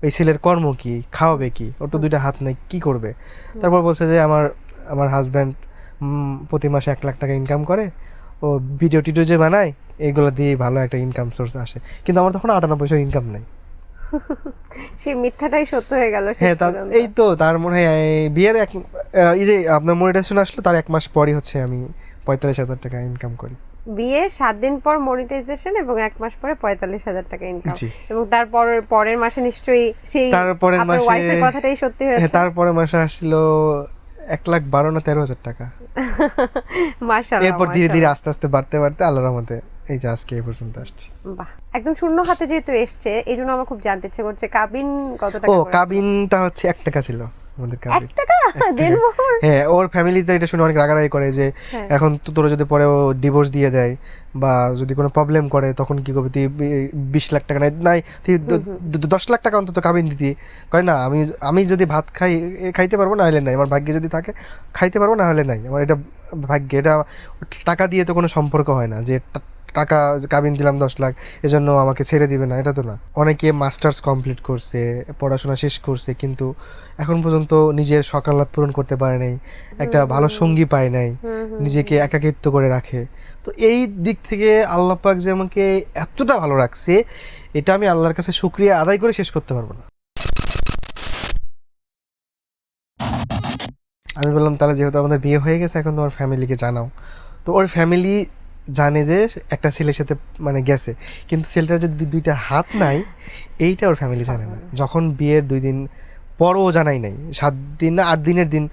ওই ছেলের কর্ম কি, খাওয়াবে কি, ওর তো দুইটা হাত নাই, কি করবে? তারপর বলছে যে আমার আমার হাজব্যান্ড প্রতি মাসে 1 লাখ টাকা ইনকাম করে, ও ভিডিও টিডিও যে বানায় এগুলো দিয়ে ভালো একটা ইনকাম সোর্স আসে। কিন্তু আমার তখন 98 পয়সা ইনকাম নাই। সেই মিথ্যাটাই সত্য হয়ে গেল শেষ হ্যাঁ, তার পর্যন্ত। এই তো তার মনে হয় বিয়ের এই যে আপনার মনিটাইজেশন আসলো তার 1 মাস পরই হচ্ছে আমি 45,000 টাকা ইনকাম করি। বিয়ের 7 দিন পর মনিটাইজেশন এবং 1 মাস পরে 45,000 টাকা ইনকাম। জি। এবং তারপর পরের মাসে নিশ্চয়ই সেই তারপরের আপনার মাসে ওয়াইফের কথাটাই সত্যি হ্যাঁ, হয়েছে। তারপরের মাসে আসছিল 1,12,000 না 13,000 টাকা। মাশাআল্লাহ এরপর ধীরে ধীরে মাশাআল্লাহ। আস্তে আস্তে বাড়তে বাড়তে আল্লাহর রহমতে এই যে আজকে এই পর্যন্ত আসছি। বাহ, একদম শূন্য হাতে যেহেতু এসছে এই জন্য আমার খুব জানতে ইচ্ছে করছে কাবিন কত টাকা ও করেছিল? কাবিনটা হচ্ছে 1 টাকা ছিল আমাদের কাবিন। 1 টাকা? 1 টাকা। দেনমোহর? হ্যাঁ, ওর ফ্যামিলিতে এটা শুনে অনেক রাগারাগি করে যে হ্যাঁ। এখন তো তোরা যদি পরে ও ডিভোর্স দিয়ে দেয় বা যদি কোনো প্রবলেম করে তখন কি করবি তুই? 20 লাখ টাকা নাই নাই তুই 10 লাখ টাকা অন্তত কাবিন দিতি। কয় না, আমি আমি যদি ভাত খাই খাইতে পারবো, না হলে নাই। আমার ভাগ্যে যদি থাকে খাইতে পারবো, না হলে নাই। আমার এটা ভাগ্যে, এটা টাকা দিয়ে তো কোনো সম্পর্ক হয় না যে টাকা কাবিন দিলাম 10 লাখ এজন্য আমাকে ছেড়ে দিবে না, এটা তো না। অনেকে মাস্টার্স কমপ্লিট করছে, পড়াশোনা শেষ করছে, কিন্তু এখন পর্যন্ত নিজের সকালাত পূরণ করতে পারে নাই, একটা ভালো সঙ্গী পায় নাই, নিজেকে একাকিত্ব করে রাখে। তো এই দিক থেকে আল্লাহ পাক যে আমাকে এতটা ভালো রাখছে, এটা আমি আল্লাহর কাছে শুকরিয়া আদায় করে শেষ করতে পারবো না। আমি বললাম তাহলে যেহেতু আমাদের বিয়ে হয়ে গেছে এখন তোমার ফ্যামিলিকে জানাও। তো ওর ফ্যামিলি জানে যে একটা ছেলের সাথে মানে গেছে, কিন্তু ছেলেটার যে দুইটা হাত নাই এইটা ওর ফ্যামিলি জানে না। যখন বিয়ের 2 দিন পরও জানাই নাই, 7 দিন না 8 দিনের দিন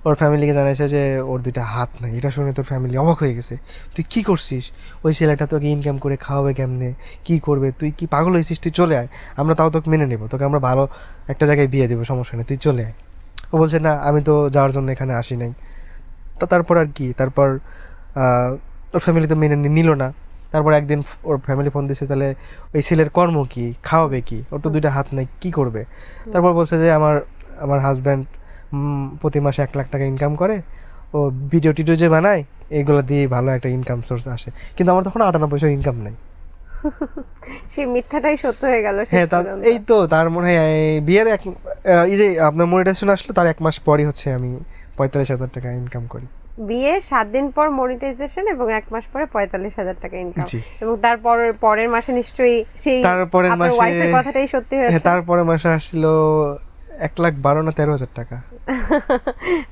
ওর ফ্যামিলিকে জানাইছে যে ওর দুইটা হাত নাই। এটা শুনে তোর ফ্যামিলি অবাক হয়ে গেছে, তুই কি করছিস? ওই ছেলেটা তোকে ইনকাম করে খাওয়াবে কেমনে, কি করবে? তুই কি পাগল হয়েছিস? তুই চলে আয়, আমরা তাও তোকে মেনে নেবো, তোকে আমরা ভালো একটা জায়গায় বিয়ে দেবো, সমস্যা নেই, তুই চলে আয়। ও বলছে না, আমি তো যাওয়ার জন্য এখানে আসি নাই। তো তারপর আর কি, তারপর ওর ফ্যামিলি তো মেনে নিল না। তারপর একদিন ওর ফ্যামিলি ফোন দিয়েছে, তাহলে ওই ছেলের কর্ম কি, খাওয়াবে কি, ওর তো দুইটা হাত নাই, কি করবে? তারপর বলছে যে আমার আমার হাজব্যান্ড প্রতি মাসে 1 লাখ টাকা ইনকাম করে, ও ভিডিও টিডিও যে বানায় এগুলো দিয়ে ভালো একটা ইনকাম সোর্স আসে। কিন্তু আমার তখন 98 পয়সা ইনকাম নাই। সেই মিথ্যাটাই সত্য হয়ে গেল শেষ হ্যাঁ, তার পর্যন্ত। এই তো তার মনে হয় বিয়ের এই যে আপনার মনিটাইজেশন আসলো তার 1 মাস পরই হচ্ছে আমি 45,000 টাকা ইনকাম করি। বিয়ের 7 দিন পর মনিটাইজেশন এবং 1 মাস পরে 45,000 টাকা ইনকাম। জি। এবং তারপর পরের মাসে নিশ্চয়ই সেই তারপরের আপনার মাসে ওয়াইফের কথাটাই সত্যি হ্যাঁ, হয়েছে। তারপরের মাসে আসছিল 1,12,000 না 13,000 টাকা।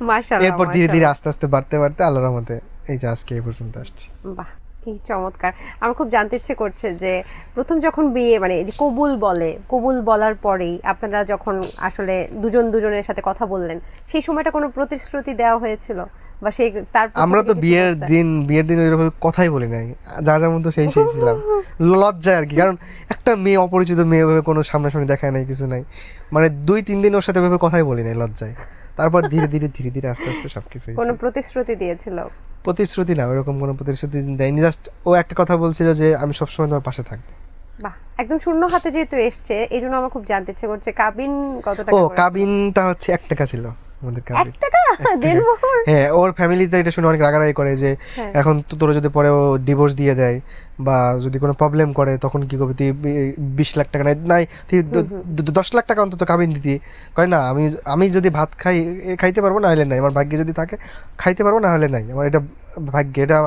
মাশাআল্লাহ এরপর ধীরে ধীরে মাশাআল্লাহ। আস্তে আস্তে বাড়তে বাড়তে আল্লাহর রহমতে এই যে আজকে এই পর্যন্ত আসছি। বাহ, কি চমৎকার। আমার খুব জানতে ইচ্ছে করছে যে প্রথম যখন বিয়ে মানে এই যে কবুল বলে, কবুল বলার পরেই আপনারা যখন আসলে দুজন দুজনের সাথে কথা বললেন, সেই সময়টা কোনো প্রতিশ্রুতি দেওয়া হয়েছিল বা সেই তার প্রথম আমরা তো থেকে কিছু বলছে? বিয়ের দিন ওইরকম কথাই বলি নাই, যার যেমন তো সেই ছিলাম। লজ্জায় আর কি, কারণ একটা মেয়ে, অপরিচিত মেয়ে ভাবে কোনো সামনাসামনি দেখায় নাই, কিছু নাই, মানে 2-3 দিন ওর সাথে ভাবে কথাই বলি নাই লজ্জায়। তারপর ধীরে ধীরে ধীরে ধীরে আস্তে আস্তে সবকিছু কোনো হয়েছে। প্রতিশ্রুতি দিয়েছিল? প্রতিশ্রুতি না, ওইরকম কোনো প্রতিশ্রুতি দেয়নি, জাস্ট ও একটা কথা বলছিল যে আমি সবসময় তোমার পাশে থাকবো। বাহ, একদম শূন্য হাতে যেহেতু এসছে এই জন্য আমার খুব জানতে ইচ্ছে করছে কাবিন কত টাকা ও করেছিল? কাবিনটা হচ্ছে 1 টাকা ছিল আমাদের কাবিন। 1 টাকা? 1 টাকা। দেনমোহর? হ্যাঁ, ওর ফ্যামিলিতে এটা শুনে অনেক রাগারাগি করে যে হ্যাঁ। এখন তো তোরা যদি পরে ও ডিভোর্স দিয়ে দেয় বা যদি কোনো প্রবলেম করে তখন কি করবি? তুই 20 লাখ টাকা নাই নাই তুই 10 লাখ টাকা অন্তত কাবিন দিতি। কয় না, আমি আমি যদি ভাত খাই খাইতে পারবো, না হলে নাই। আমার ভাগ্যে যদি থাকে খাইতে পারবো, না হলে নাই। আমার এটা ভাগ্যে, এটা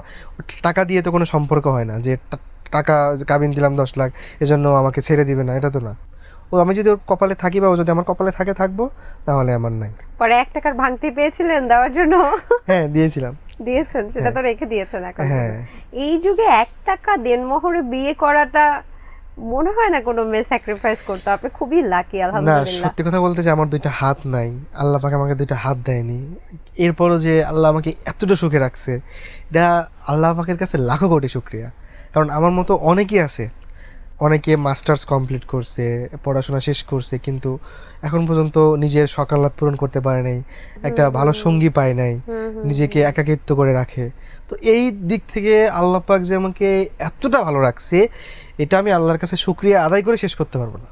টাকা দিয়ে তো কোনো সম্পর্ক হয় না যে টাকা কাবিন দিলাম 10 লাখ এজন্য আমাকে ছেড়ে দিবে না, এটা তো না। ও আমি যদি ওর কপালে থাকি বা ও যদি আমার কপালে থাকে থাকবো, নাহলে আমার নাই। পরে 1 টাকার ভাঙতি পেয়েছিলেন দেওয়ার জন্য? হ্যাঁ, দিয়েছিলাম। দিয়েছেন, সেটা তো রেখে দিয়েছেন এখন। হ্যাঁ। এই যুগে 1 টাকা দেনমোহরে বিয়ে করাটা মনে হয় না কোনো মেয়ে স্যাক্রিফাইস করতে। আপনি খুবই লাকি, না, আলহামদুলিল্লাহ। সত্যি কথা বলতে যে আমার দুইটা হাত নাই, আল্লাহ পাক আমাকে দুইটা হাত দেয়নি, এরপরও যে আল্লাহ আমাকে এতটা সুখে রাখছে, এটা আল্লাহ পাকের কাছে লাখো কোটি শুকরিয়া। কারণ আমার মতো অনেকেই আছে, অনেকে মাস্টার্স কমপ্লিট করছে, পড়াশোনা শেষ করছে, কিন্তু এখন পর্যন্ত নিজের সকালাত পূরণ করতে পারে নাই, একটা ভালো সঙ্গী পায় নাই, নিজেকে একাকিত্ব করে রাখে। তো এই দিক থেকে আল্লাহ পাক যে আমাকে এতটা ভালো রাখছে, এটা আমি আল্লাহর কাছে শুকরিয়া আদায় করে শেষ করতে পারবো না।